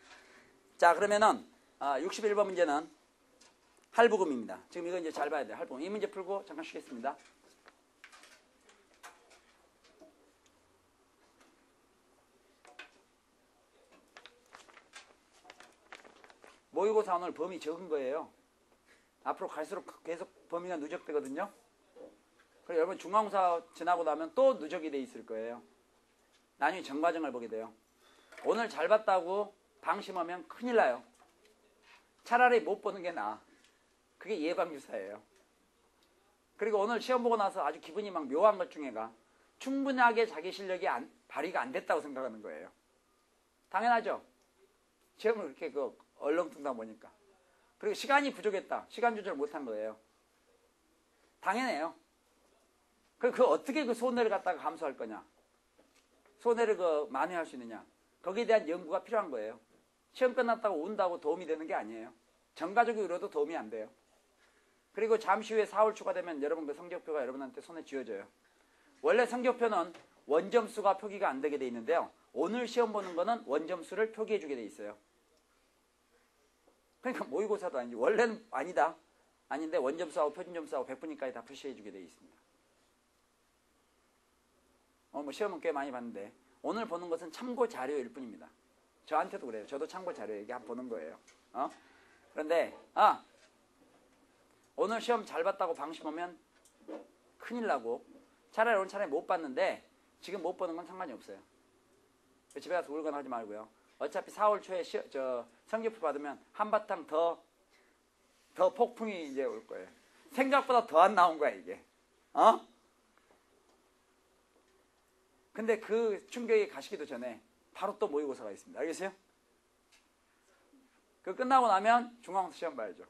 자, 그러면은 61번 문제는 할부금입니다. 지금 이거 이제 잘 봐야 돼요. 할부금. 이 문제 풀고 잠깐 쉬겠습니다. 모의고사 오늘 범위 적은 거예요. 앞으로 갈수록 계속 범위가 누적되거든요. 그래서 여러분 중간고사 지나고 나면 또 누적이 돼 있을 거예요. 나중에 전과정을 보게 돼요. 오늘 잘 봤다고 방심하면 큰일 나요. 차라리 못 보는 게 나아. 그게 예방주사예요. 그리고 오늘 시험 보고 나서 아주 기분이 막 묘한 것 중에가 충분하게 자기 실력이 발휘가 안 됐다고 생각하는 거예요. 당연하죠. 시험을 그렇게 얼렁뚱땅 보니까. 그리고 시간이 부족했다. 시간 조절 못한 거예요. 당연해요. 그 어떻게 그 손해를 갖다가 감수할 거냐. 손해를 만회할 수 있느냐. 거기에 대한 연구가 필요한 거예요. 시험 끝났다고 운다고 도움이 되는 게 아니에요. 전가적으로도 도움이 안 돼요. 그리고 잠시 후에 4월 추가되면 여러분 그 성적표가 여러분한테 손에 쥐어져요. 원래 성적표는 원점수가 표기가 안 되게 돼 있는데요. 오늘 시험 보는 거는 원점수를 표기해 주게 돼 있어요. 그러니까 모의고사도 아니지. 원래는 아니다. 아닌데 원점수하고 표준점수하고 100분위까지 다 표시해 주게 돼 있습니다. 뭐 시험은 꽤 많이 봤는데 오늘 보는 것은 참고 자료일 뿐입니다. 저한테도 그래요. 저도 참고 자료에게 한번 보는 거예요. 그런데 오늘 시험 잘 봤다고 방심하면 큰일 나고 차라리 오늘 차라리 못 봤는데 지금 못 보는 건 상관이 없어요. 집에 가서 울거나 하지 말고요. 어차피 4월 초에 성적표 받으면 한바탕 더 폭풍이 이제 올 거예요. 생각보다 더 안 나온 거야 이게. 근데 그 충격이 가시기도 전에 바로 또 모의고사가 있습니다. 알겠어요? 그 끝나고 나면 중간고사 시험 봐야죠.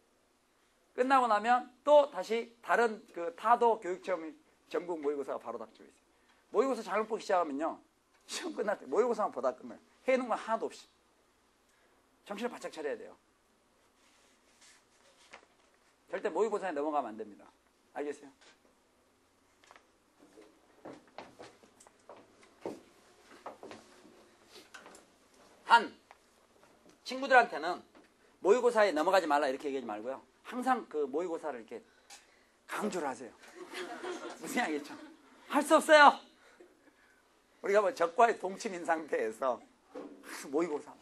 끝나고 나면 또 다시 다른 그 타도 교육시험 전국 모의고사가 바로 닥쳐 있어요. 모의고사 잘못 보기 시작하면요. 시험 끝날 때 모의고사만 보다 끝나요. 해놓은 건 하나도 없이. 정신을 바짝 차려야 돼요. 절대 모의고사에 넘어가면 안 됩니다. 알겠어요? 친구들한테는 모의고사에 넘어가지 말라 이렇게 얘기하지 말고요. 항상 그 모의고사를 이렇게 강조를 하세요. 무슨 얘기겠죠? 할 수 없어요. 우리가 뭐 적과의 동침인 상태에서 모의고사.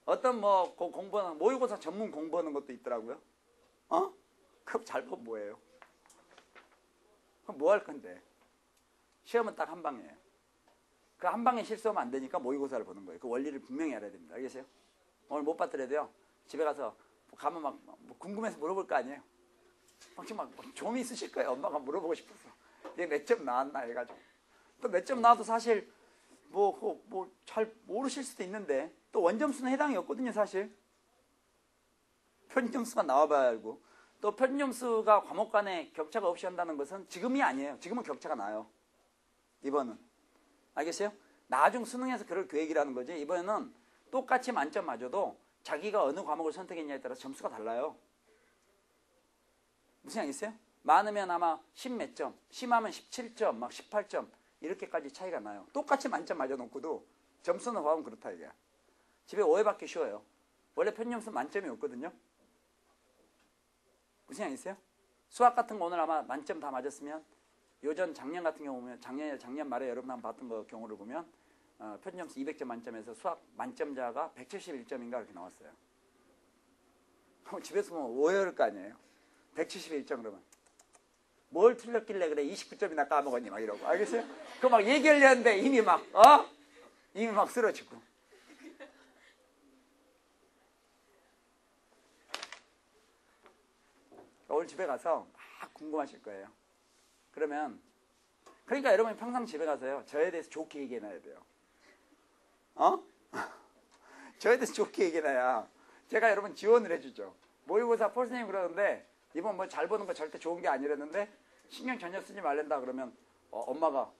어떤 공부하는 모의고사 전문 공부하는 것도 있더라고요. 그럼 잘 보면 뭐예요? 그럼 뭐 할 건데? 시험은 딱 한 방이에요. 그 한 방에 실수하면 안 되니까 모의고사를 보는 거예요. 그 원리를 분명히 알아야 됩니다. 알겠어요? 오늘 못 봤더라도요. 집에 가서 가면 막 궁금해서 물어볼 거 아니에요. 막 좀 있으실 거예요. 엄마가 물어보고 싶어서. 얘 몇 점 나왔나 해가지고. 또 몇 점 나와도 사실 잘 모르실 수도 있는데 또 원점수는 해당이 없거든요. 사실. 표준점수만 나와봐야 알고. 또 표준점수가 과목 간에 격차가 없이 한다는 것은 지금이 아니에요. 지금은 격차가 나요. 이번은. 알겠어요? 나중 수능에서 그럴 계획이라는 거지. 이번에는 똑같이 만점 맞아도 자기가 어느 과목을 선택했냐에 따라서 점수가 달라요. 무슨 얘기 있어요? 많으면 아마 10 몇 점, 심하면 17점, 막 18점 이렇게까지 차이가 나요. 똑같이 만점 맞아놓고도 점수는 봐보면 그렇다 이게. 집에 오해받기 쉬워요. 원래 편집점수 만점이 없거든요. 무슨 생각 있어요? 수학 같은 거 오늘 아마 만점 다 맞았으면 요전 작년 같은 경우 보면 작년 말에 여러분 한번 봤던 거 경우를 보면 편집점수 200점 만점에서 수학 만점자가 171점인가 그렇게 나왔어요. 집에서 보면 오해할 거 아니에요. 171점 그러면 뭘 틀렸길래 그래 29점이나 까먹었니 막 이러고 알겠어요? 그 막 얘기하려는데 이미 막 이미 막 쓰러지고. 오늘 집에 가서 막 궁금하실 거예요. 그러니까 여러분이 평상 집에 가서요 저에 대해서 좋게 얘기해놔야 돼요. 저에 대해서 좋게 얘기해놔야 제가 여러분 지원을 해주죠. 모의고사 폴선생님 그러는데 이번 뭐 잘 보는 거 절대 좋은 게 아니랬는데 신경 전혀 쓰지 말란다 그러면 엄마가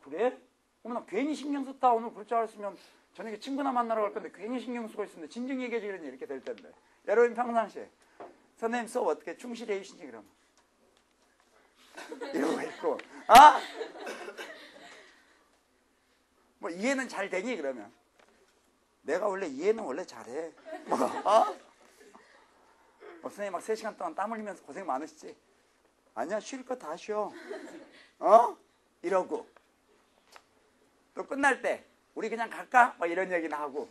그래? 어머나 괜히 신경 썼다. 오늘 그럴 줄 알았으면 저녁에 친구나 만나러 갈 건데 괜히 신경 쓰고 있었는데 진정 얘기해 주려니 이렇게 될 텐데. 여러분 평상시에 선생님 수업 어떻게 충실히 해주시니 그러면 이러고 있고 뭐 이해는 잘 되니 그러면 내가 원래 이해는 원래 잘해. 선생님 막 3시간 동안 땀 흘리면서 고생 많으시지? 아니야 쉴 거 다 쉬어. 이러고 또 끝날 때 우리 그냥 갈까? 막 이런 얘기나 하고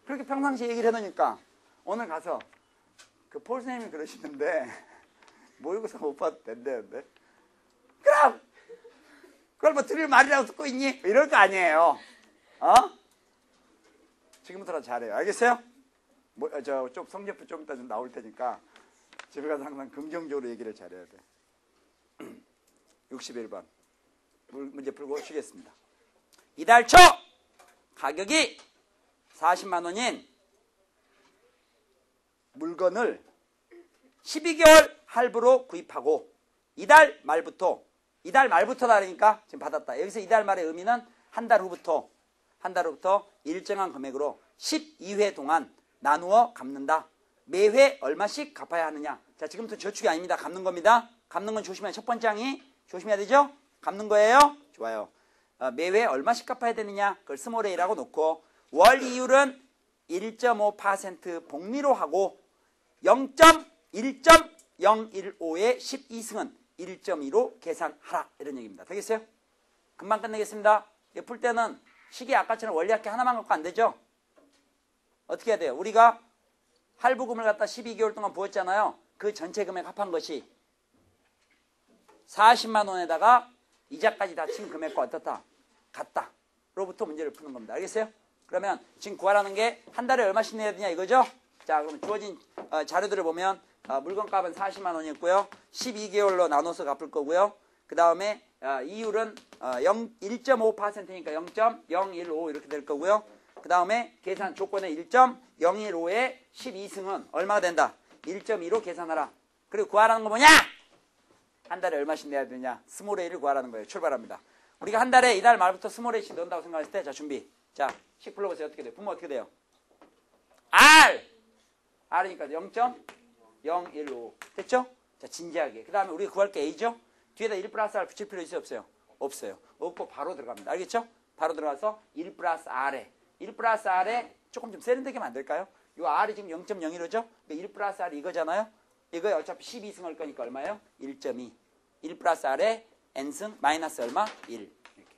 그렇게 평상시에 얘기를 해놓으니까 오늘 가서 그 폴 선생님이 그러시는데 모의고사 못 봐도 된다는데 그럼 그걸 뭐 들을 말이라고 듣고 있니? 이럴 거 아니에요. 지금부터라도 잘해요. 알겠어요? 좀 성적표 좀 이따 좀 나올 테니까 집에 가서 항상 긍정적으로 얘기를 잘해야 돼. 61번 문제 풀고 쉬겠습니다. 이달 초 가격이 40만 원인 물건을 12개월 할부로 구입하고 이달 말부터다 그러니까 지금 받았다. 여기서 이달 말의 의미는 한 달 후부터 일정한 금액으로 12회 동안 나누어 갚는다. 매회 얼마씩 갚아야 하느냐. 자, 지금부터 저축이 아닙니다. 갚는 겁니다. 갚는 건 조심해야 첫 번째 항이 조심해야 되죠? 갚는 거예요. 좋아요. 매회 얼마씩 갚아야 되느냐. 그걸 스몰 a라고 놓고 월 이율은 1.5% 복리로 하고 0.1.015의 12승은 1.2로 계산하라. 이런 얘기입니다. 되겠어요? 금방 끝내겠습니다. 풀 때는 식이 아까처럼 원리학기 하나만 갖고 안 되죠? 어떻게 해야 돼요? 우리가 할부금을 갖다 12개월 동안 부었잖아요. 그 전체 금액 합한 것이 40만 원에다가 이자까지 다 친 금액과 어떻다? 같다. 로부터 문제를 푸는 겁니다. 알겠어요? 그러면 지금 구하라는 게 한 달에 얼마씩 내야 되냐 이거죠? 자, 그럼 주어진 자료들을 보면 물건값은 40만 원이었고요. 12개월로 나눠서 갚을 거고요. 그 다음에 이율은 1.5%니까 0.015 이렇게 될 거고요. 그 다음에 계산 조건에 1.015의 12승은 얼마가 된다? 1.2로 계산하라. 그리고 구하라는 거 뭐냐? 한 달에 얼마씩 내야 되냐? 스몰 a를 구하라는 거예요. 출발합니다. 우리가 한 달에 이달 말부터 스몰 a씩 넣는다고 생각했을 때, 자, 준비. 자, 식 불러보세요. 어떻게 돼요? 부모 어떻게 돼요? R이니까 0.015. 됐죠? 자, 진지하게. 그 다음에 우리가 구할 게 A죠? 뒤에다 1 플러스 R 붙일 필요 있어요? 없어요? 없어요. 없고 바로 들어갑니다. 알겠죠? 바로 들어가서 1 플러스 R에 1 플러스 R에 조금 좀 세련되게 만들까요? 이 R이 지금 0.01호죠? 1 플러스 R이 이거잖아요? 이거에 어차피 12승 할 거니까 얼마예요? 1.2. 1 플러스 R에 N승 마이너스 얼마? 1. 이렇게.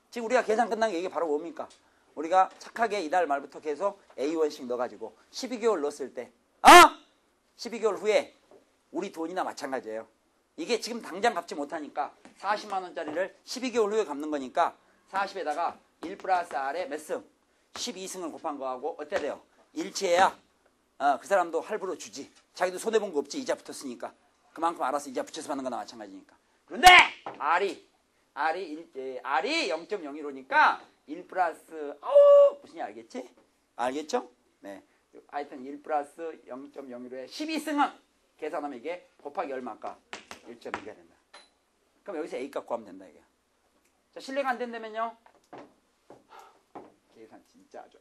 지금 우리가 계산 끝난 게 이게 바로 뭡니까? 우리가 착하게 이달 말부터 계속 A1씩 넣어가지고 12개월 넣었을 때 12개월 후에 우리 돈이나 마찬가지예요. 이게 지금 당장 갚지 못하니까 40만 원짜리를 12개월 후에 갚는 거니까 40에다가 1 플러스 R에 몇 승? 12승을 곱한 거하고 어때야 돼요? 일치해야 그 사람도 할부로 주지. 자기도 손해본 거 없지. 이자 붙었으니까. 그만큼 알아서 이자 붙여서 받는 거나 마찬가지니까. 그런데 R이 0.01호니까 1 플러스 무슨지 알겠지? 알겠죠? 네. 하여튼 1 플러스 0.01호에 12승은 계산하면 이게 곱하기 얼마일까? 1.2가 된다. 그럼 여기서 A값 구하면 된다 이게. 자, 실례가 안 된다면요. 계산 진짜 아주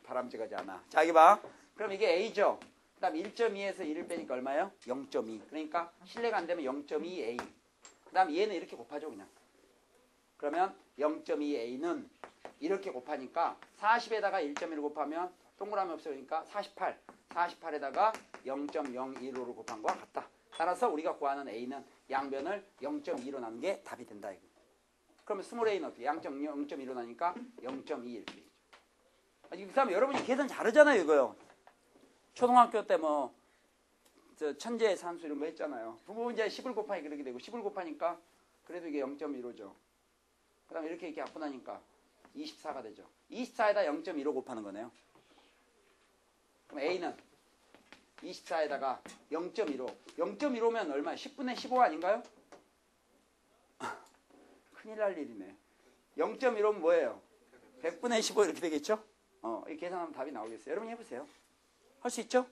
바람직하지 않아. 자, 여기 봐. 그럼 이게 A죠. 그 다음 1.2에서 1을 빼니까 얼마예요? 0.2. 그러니까 실례가 안 되면 0.2a. 그 다음 얘는 이렇게 곱하죠 그냥. 그러면 0.2a는 이렇게 곱하니까 40에다가 1.1을 곱하면 동그라미 없으니까 48. 48에다가 0.015를 곱한 거와 같다. 따라서 우리가 구하는 a는 양변을 0.2로 나눈 게 답이 된다. 이거. 그러면 스몰 a는 어떻게? 0.2로 나니까 0.2 이렇게 되죠. 그 다음에 여러분이 계산 잘하잖아요 이거요. 초등학교 때 뭐 천재의 산수 이런 거 했잖아요. 부분자에 10을 곱하니 그렇게 되고 10을 곱하니까 그래도 이게 0.15죠. 그 다음에 이렇게 갖고 나니까 24가 되죠. 24에다 0.15 곱하는 거네요. 그럼 a는 24에다가 0.15. 0.15면 얼마야? 10분의 15 아닌가요? 큰일 날 일이네. 0.15면 뭐예요? 100분의 15 이렇게 되겠죠? 이 계산하면 답이 나오겠어요. 여러분이 해보세요. 할 수 있죠?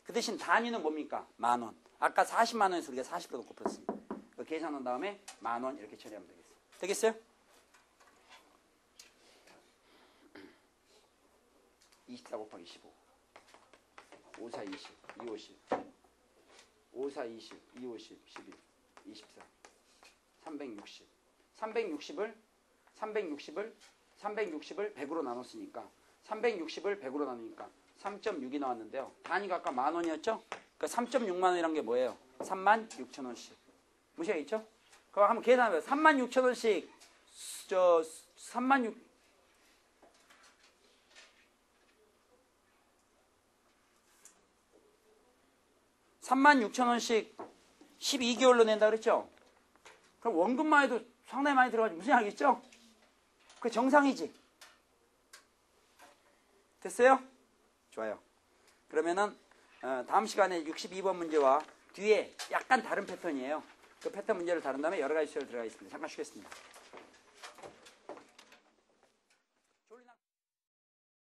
그 대신 단위는 뭡니까? 10,000원. 아까 40만 원에서 우리가 40으로 곱했습니다. 계산한 다음에 10,000원 이렇게 처리하면 되겠어요. 되겠어요? 24 곱하기 15. 5, 4, 20, 2, 50. 5, 4, 20, 2, 50, 12, 24. 360. 360을 100으로 나눴으니까 360을 100으로 나누니까 3.6이 나왔는데요. 단위가 아까 10,000원이었죠? 그러니까 3.6만 원이란 게 뭐예요? 36,000원씩. 무시하겠죠? 그럼 한번 계산해봐요. 36,000원씩 36,000원씩 12개월로 낸다 그랬죠? 그럼 원금만 해도 상당히 많이 들어가지. 무슨 얘기겠죠? 그게 정상이지. 됐어요? 좋아요. 그러면은 다음 시간에 62번 문제와 뒤에 약간 다른 패턴이에요. 그 패턴 문제를 다룬 다음에 여러 가지 수를 들어가겠습니다. 잠깐 쉬겠습니다.